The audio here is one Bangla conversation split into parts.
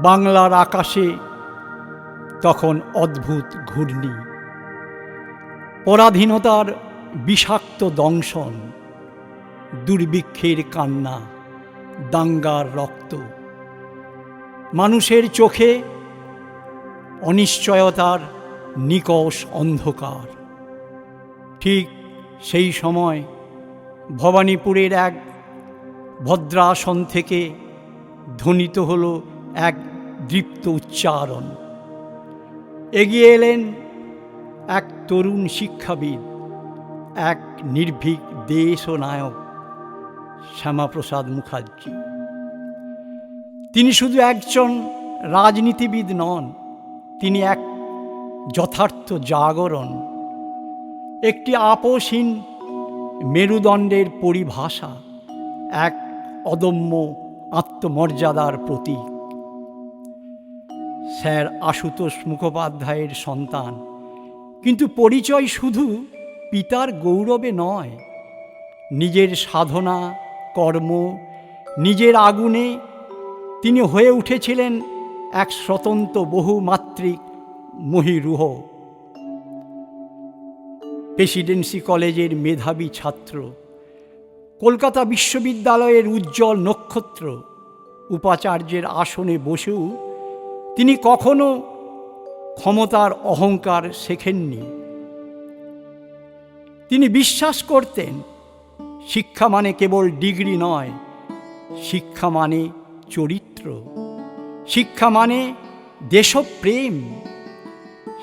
বাংলার আকাশে তখন অদ্ভুত ঘূর্ণি, পরাধীনতার বিষাক্ত দংশন, দুর্ভিক্ষের কান্না, দাঙ্গার রক্ত, মানুষের চোখে অনিশ্চয়তার নিকষ অন্ধকার। ঠিক সেই সময় ভবানীপুরের এক ভদ্রাসন থেকে ধ্বনিত হলো এক দৃপ্ত উচ্চারণ। এগিয়ে এলেন এক তরুণ শিক্ষাবিদ, এক নির্ভীক দেশ ও নায়ক, শ্যামাপ্রসাদ মুখার্জি। তিনি শুধু একজন রাজনীতিবিদ নন, তিনি এক যথার্থ জাগরণ, একটি আপোষহীন মেরুদণ্ডের পরিভাষা, এক অদম্য আত্মমর্যাদার প্রতীক। স্যার আশুতোষ মুখোপাধ্যায়ের সন্তান, কিন্তু পরিচয় শুধু পিতার গৌরবে নয়, নিজের সাধনা, কর্ম, নিজের আগুনে তিনি হয়ে উঠেছিলেন এক স্বতন্ত্র বহুমাত্রিক মহীরুহ। প্রেসিডেন্সি কলেজের মেধাবী ছাত্র, কলকাতা বিশ্ববিদ্যালয়ের উজ্জ্বল নক্ষত্র, উপাচার্যের আসনে বসেও তিনি কখনো ক্ষমতার অহংকার শেখেননি। তিনি বিশ্বাস করতেন শিক্ষা মানে কেবল ডিগ্রি নয়, শিক্ষা মানে চরিত্র, শিক্ষা মানে দেশপ্রেম,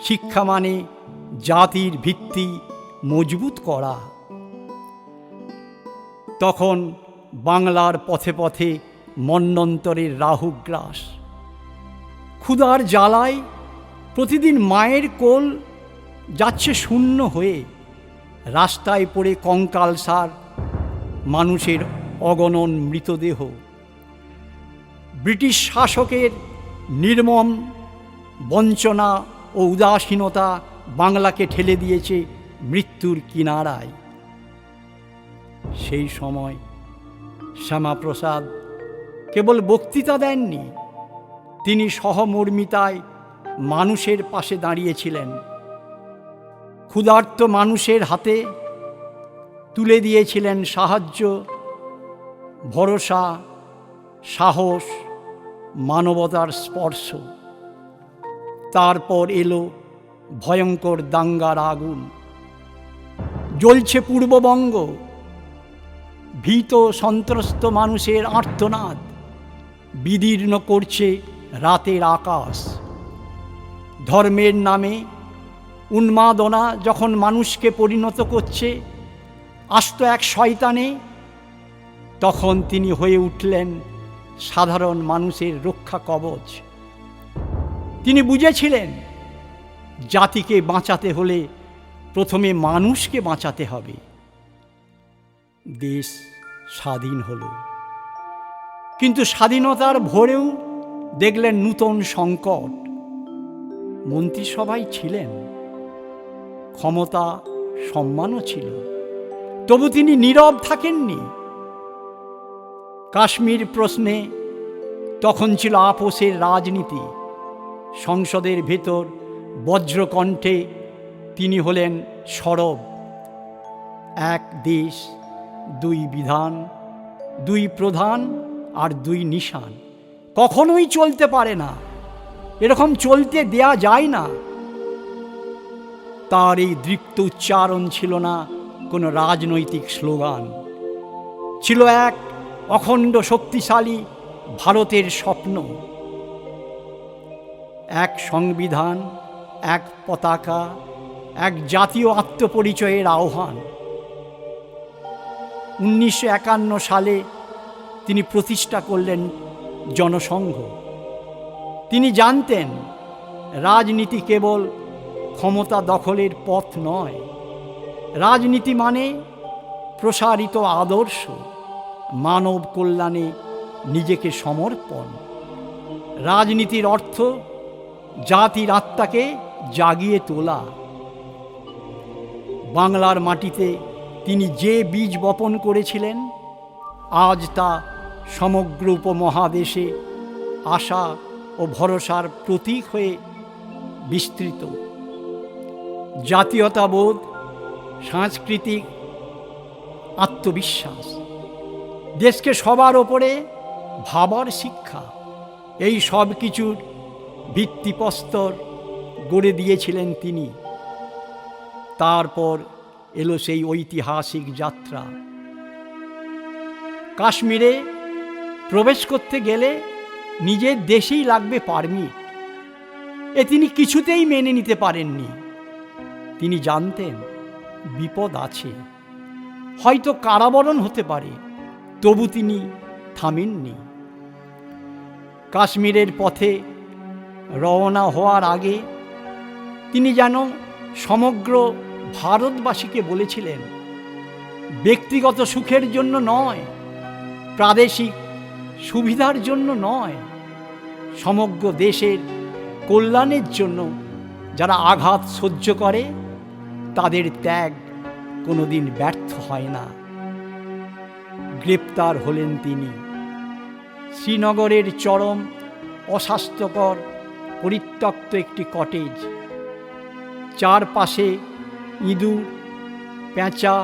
শিক্ষা মানে জাতির ভিত্তি মজবুত করা। তখন বাংলার পথে পথে মন্বন্তরের রাহুগ্রাস, ক্ষুধার জ্বালায় প্রতিদিন মায়ের কোল যাচ্ছে শূন্য হয়ে, রাস্তায় পড়ে কঙ্কালসার মানুষের অগণন মৃতদেহ। ব্রিটিশ শাসকের নির্মম বঞ্চনা ও উদাসীনতা বাংলাকে ঠেলে দিয়েছে মৃত্যুর কিনারায়। সেই সময় শ্যামাপ্রসাদ কেবল বক্তৃতা দেননি, তিনি সহমর্মিতায় মানুষের পাশে দাঁড়িয়েছিলেন। ক্ষুধার্ত মানুষের হাতে তুলে দিয়েছিলেন সাহায্য, ভরসা, সাহস, মানবতার স্পর্শ। তারপর এলো ভয়ঙ্কর দাঙ্গার আগুন। জ্বলছে পূর্ববঙ্গ, ভীত সন্ত্রস্ত মানুষের আর্তনাদ বিদীর্ণ করছে রাতের আকাশ। ধর্মের নামে উন্মাদনা যখন মানুষকে পরিণত করছে আস্ত এক শয়তানে, তখন তিনি হয়ে উঠলেন সাধারণ মানুষের রক্ষা কবচ। তিনি বুঝেছিলেন জাতিকে বাঁচাতে হলে প্রথমে মানুষকে বাঁচাতে হবে। দেশ স্বাধীন হলো, কিন্তু স্বাধীনতার ভোরেও দেখলেন নূতন সংকট। মন্ত্রিসভায় ছিলেন, ক্ষমতা সম্মানও ছিল, তবু তিনি নীরব থাকেননি। কাশ্মীর প্রশ্নে তখন ছিল আপোষের রাজনীতি। সংসদের ভেতর বজ্রকণ্ঠে তিনি হলেন সরব। এক দেশ, দুই বিধান, দুই প্রধান আর দুই নিশান কখনোই চলতে পারে না, এরকম চলতে দেয়া যায় না। তার এই দৃপ্ত উচ্চারণ ছিল না কোনো রাজনৈতিক স্লোগান, ছিল এক অখণ্ড শক্তিশালী ভারতের স্বপ্ন। এক সংবিধান, এক পতাকা, এক জাতীয় আত্মপরিচয়ের আহ্বান। 1951 সালে তিনি প্রতিষ্ঠা করলেন জনসংঘ। তিনি জানতেন রাজনীতি কেবল ক্ষমতা দখলের পথ নয়, রাজনীতি মানে প্রসারিত আদর্শ, মানব কল্যাণে নিজেকে সমর্পণ। রাজনীতির অর্থ জাতির আত্মাকে জাগিয়ে তোলা। বাংলার মাটিতে তিনি যে বীজ বপন করেছিলেন, আজ তা সমগ্র উপমহাদেশে আশা ও ও ভরসার প্রতীক হয়ে বিস্তৃত। জাতীয়তাবোধ, সাংস্কৃতিক আত্মবিশ্বাস, দেশকে সবার ওপরে ভাবার শিক্ষা, এই সব কিছুর ভিত্তিপ্রস্তর গড়ে দিয়েছিলেন তিনি। তারপর এলো সেই ঐতিহাসিক যাত্রা। কাশ্মীরে প্রবেশ করতে গেলে নিজের দেশেই লাগবে পারমিট। এ তিনি কিছুতেই মেনে নিতে পারেননি। তিনি জানতেন বিপদ আছে, হয়তো কারাবরণ হতে পারে, তবু তিনি থামেননি। কাশ্মীরের পথে রওনা হওয়ার আগে তিনি যেন সমগ্র ভারতবাসীকে বলেছিলেন, ব্যক্তিগত সুখের জন্য নয়, প্রাদেশিক সুবিধার জন্য নয়, সমগ্র দেশের কল্যাণের জন্য যারা আঘাত সহ্য করে তাদের ত্যাগ কোনোদিন ব্যর্থ হয় না। গ্রেপ্তার হলেন তিনি। শ্রীনগরের চরম অস্বাস্থ্যকর পরিত্যক্ত একটি কটেজ, চারপাশে ইঁদুর, পেঁচা,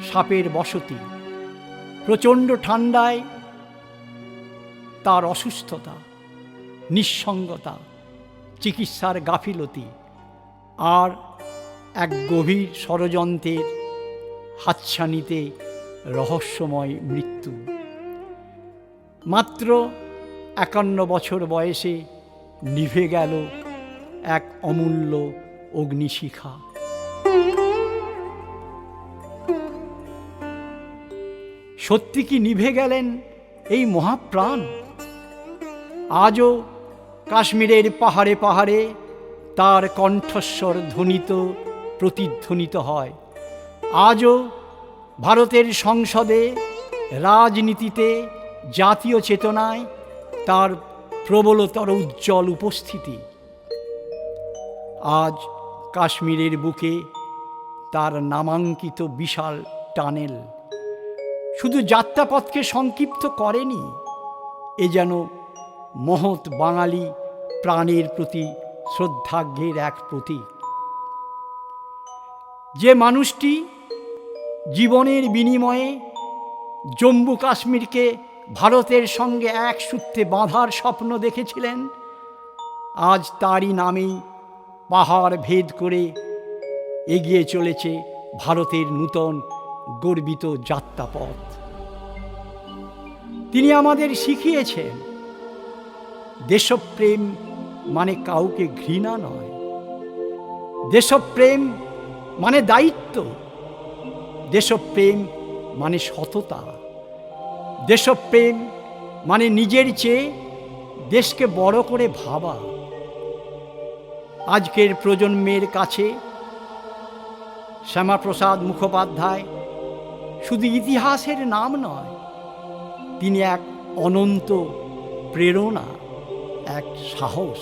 সাপের বসতি। প্রচণ্ড ঠান্ডায় তার অসুস্থতা, নিঃসঙ্গতা, চিকিৎসার গাফিলতি আর এক গভীর ষড়যন্ত্রের হাতছানিতে রহস্যময় মৃত্যু। মাত্র 51 বছর বয়সে নিভে গেল এক অমূল্য অগ্নিশিখা। সত্যি কি নিভে গেলেন এই মহাপ্রাণ? আজও কাশ্মীরের পাহাড়ে পাহাড়ে তার কণ্ঠস্বর ধ্বনিত প্রতিধ্বনিত হয়। আজও ভারতের সংসদে, রাজনীতিতে, জাতীয় চেতনায় তার প্রবলতর উজ্জ্বল উপস্থিতি। আজ কাশ্মীরের বুকে তার নামাঙ্কিত বিশাল টানেল শুধু যাত্রাপথকে সংক্ষিপ্ত করেনি, এ যেন মহৎ বাঙালি প্রাণের প্রতি শ্রদ্ধার্ঘ্যের এক প্রতীক। যে মানুষটি জীবনের বিনিময়ে জম্মু কাশ্মীরকে ভারতের সঙ্গে এক সূত্রে বাঁধার স্বপ্ন দেখেছিলেন, আজ তারই নামেই পাহাড় ভেদ করে এগিয়ে চলেছে ভারতের নূতন গর্বিত যাত্রাপথ। তিনি আমাদের শিখিয়েছেন, দেশপ্রেম মানে কাউকে ঘৃণা নয়, দেশপ্রেম মানে দায়িত্ব, দেশপ্রেম মানে সততা, দেশপ্রেম মানে নিজের চেয়ে দেশকে বড় করে ভাবা। আজকের প্রজন্মের কাছে শ্যামাপ্রসাদ মুখোপাধ্যায় শুধু ইতিহাসের নাম নয়, তিনি এক অনন্ত প্রেরণা, এক সাহস,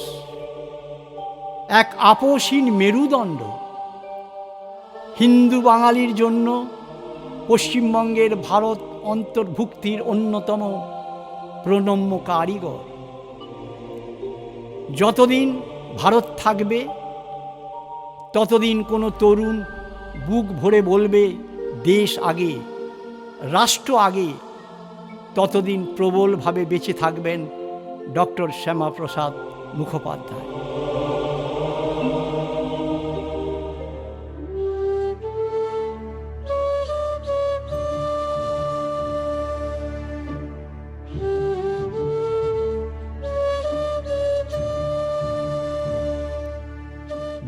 এক আপোষহীন মেরুদণ্ড। হিন্দু বাঙালির জন্য পশ্চিমবঙ্গের ভারত অন্তর্ভুক্তির অন্যতম প্রণম্য কারিগর। যতদিন ভারত থাকবে ততদিন কোনো তরুণ বুক ভরে বলবে দেশ আগে, রাষ্ট্র আগে, ততদিন প্রবলভাবে বেঁচে থাকবেন ডক্টর শ্যামাপ্রসাদ মুখোপাধ্যায়।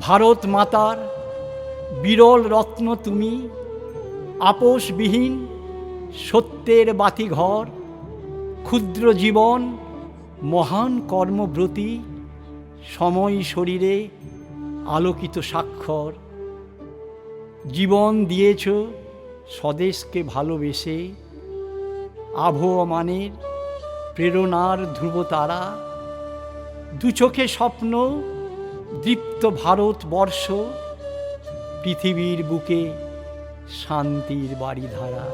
ভারত মাতার বিরল রত্ন তুমি, আপোষবিহীন সত্যের বাতিঘর, ক্ষুদ্র জীবন মহান কর্মব্রতী, সময় শরীরে আলোকিত স্বাক্ষর। জীবন দিয়েছ স্বদেশকে ভালোবেসে, আবহমানের প্রেরণার ধ্রুবতারা, দু চোখে স্বপ্ন দীপ্ত ভারতবর্ষ, পৃথিবীর বুকে শান্তির বাড়িধারা।